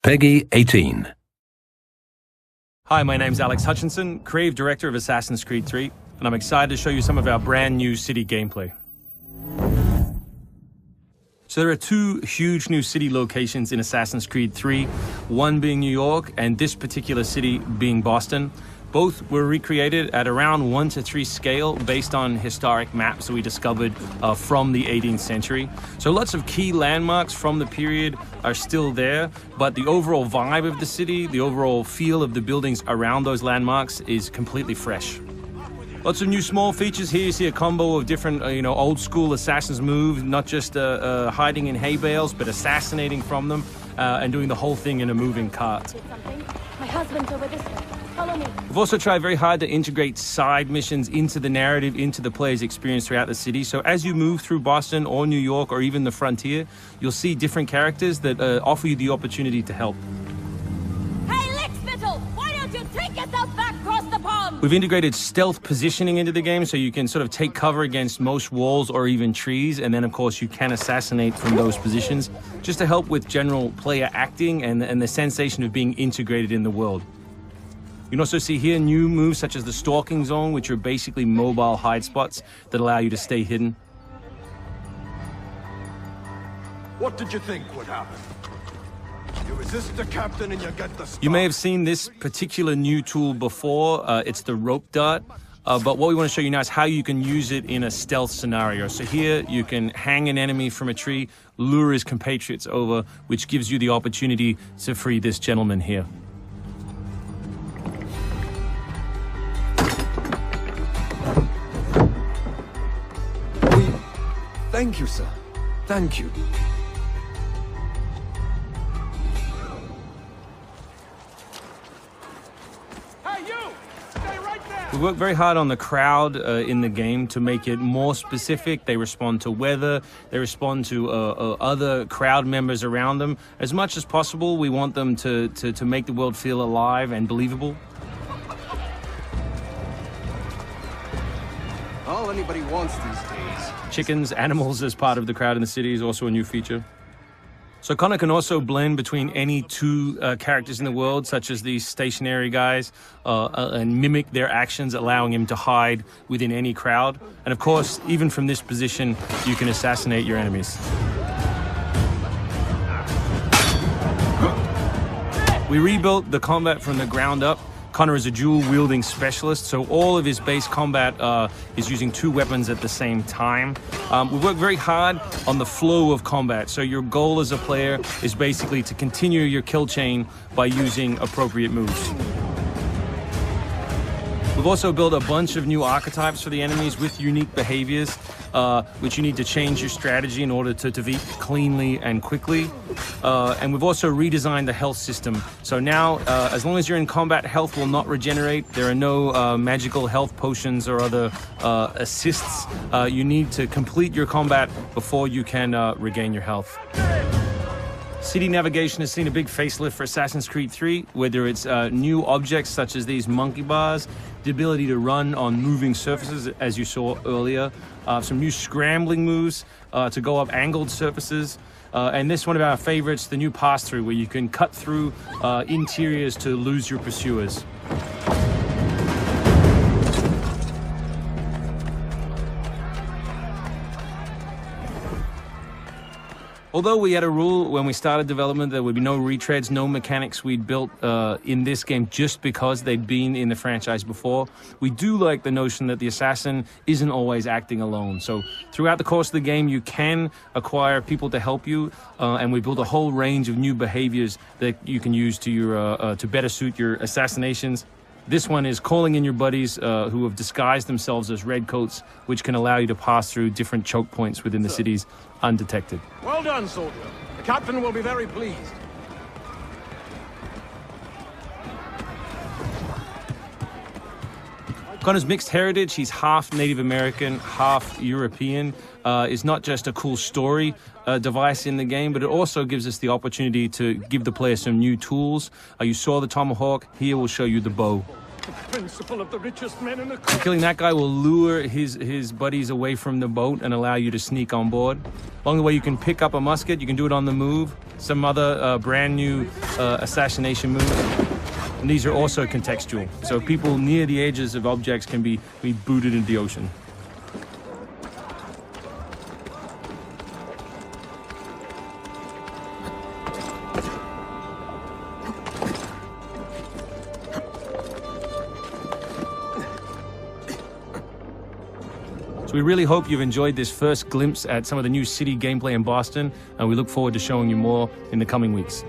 Peggy 18. Hi, my name's Alex Hutchinson, creative director of Assassin's Creed 3, and I'm excited to show you some of our brand new city gameplay. So there are two huge new city locations in Assassin's Creed 3, one being New York and this particular city being Boston. Both were recreated at around 1:3 scale based on historic maps that we discovered from the 18th century. So lots of key landmarks from the period are still there, but the overall vibe of the city, the overall feel of the buildings around those landmarks is completely fresh. Lots of new small features here. You see a combo of different, old school assassins moves, not just hiding in hay bales, but assassinating from them and doing the whole thing in a moving cart. My husband's over this way. Follow me. We've also tried very hard to integrate side missions into the narrative, into the player's experience throughout the city. So as you move through Boston or New York or even the frontier, you'll see different characters that offer you the opportunity to help. Hey, Lickspittle! Why don't you take yourself back across the pond? We've integrated stealth positioning into the game so you can sort of take cover against most walls or even trees, and then of course you can assassinate from those positions, just to help with general player acting and the sensation of being integrated in the world. You can also see here new moves such as the stalking zone, which are basically mobile hide spots that allow you to stay hidden. What did you think would happen? You resist the captain and you get the star. You may have seen this particular new tool before. It's the rope dart. But what we want to show you now is how you can use it in a stealth scenario. So here you can hang an enemy from a tree, lure his compatriots over, which gives you the opportunity to free this gentleman here. Thank you, sir. Thank you. Hey, you! Stay right there! We work very hard on the crowd in the game to make it more specific. They respond to weather, they respond to other crowd members around them. As much as possible, we want them to make the world feel alive and believable. All anybody wants these days. Chickens, animals as part of the crowd in the city is also a new feature. So Connor can also blend between any two characters in the world, such as these stationary guys, and mimic their actions, allowing him to hide within any crowd. And of course, even from this position, you can assassinate your enemies. We rebuilt the combat from the ground up. Connor is a dual-wielding specialist, so all of his base combat is using two weapons at the same time. We've worked very hard on the flow of combat, so your goal as a player is basically to continue your kill chain by using appropriate moves. We've also built a bunch of new archetypes for the enemies with unique behaviors, which you need to change your strategy in order to defeat cleanly and quickly. And we've also redesigned the health system. So now, as long as you're in combat, health will not regenerate. There are no magical health potions or other assists. You need to complete your combat before you can regain your health. City navigation has seen a big facelift for Assassin's Creed 3, whether it's new objects such as these monkey bars, the ability to run on moving surfaces, as you saw earlier, some new scrambling moves to go up angled surfaces, and this one of our favorites, the new pass-through, where you can cut through interiors to lose your pursuers. Although we had a rule when we started development, there would be no retreads, no mechanics we'd built in this game just because they'd been in the franchise before, we do like the notion that the assassin isn't always acting alone. So throughout the course of the game, you can acquire people to help you, and we built a whole range of new behaviors that you can use to better suit your assassinations. This one is calling in your buddies who have disguised themselves as redcoats, which can allow you to pass through different choke points within the cities undetected. Well done, soldier. The captain will be very pleased. Connor's mixed heritage, he's half Native American, half European, is not just a cool story device in the game, but it also gives us the opportunity to give the player some new tools. You saw the tomahawk, here we'll show you the bow. Principle of the richest men in the Killing that guy will lure his buddies away from the boat and allow you to sneak on board. Along the way, you can pick up a musket. You can do it on the move. Some other brand new assassination moves. And these are also contextual. So people near the edges of objects can be booted into the ocean. So we really hope you've enjoyed this first glimpse at some of the new city gameplay in Boston, and we look forward to showing you more in the coming weeks.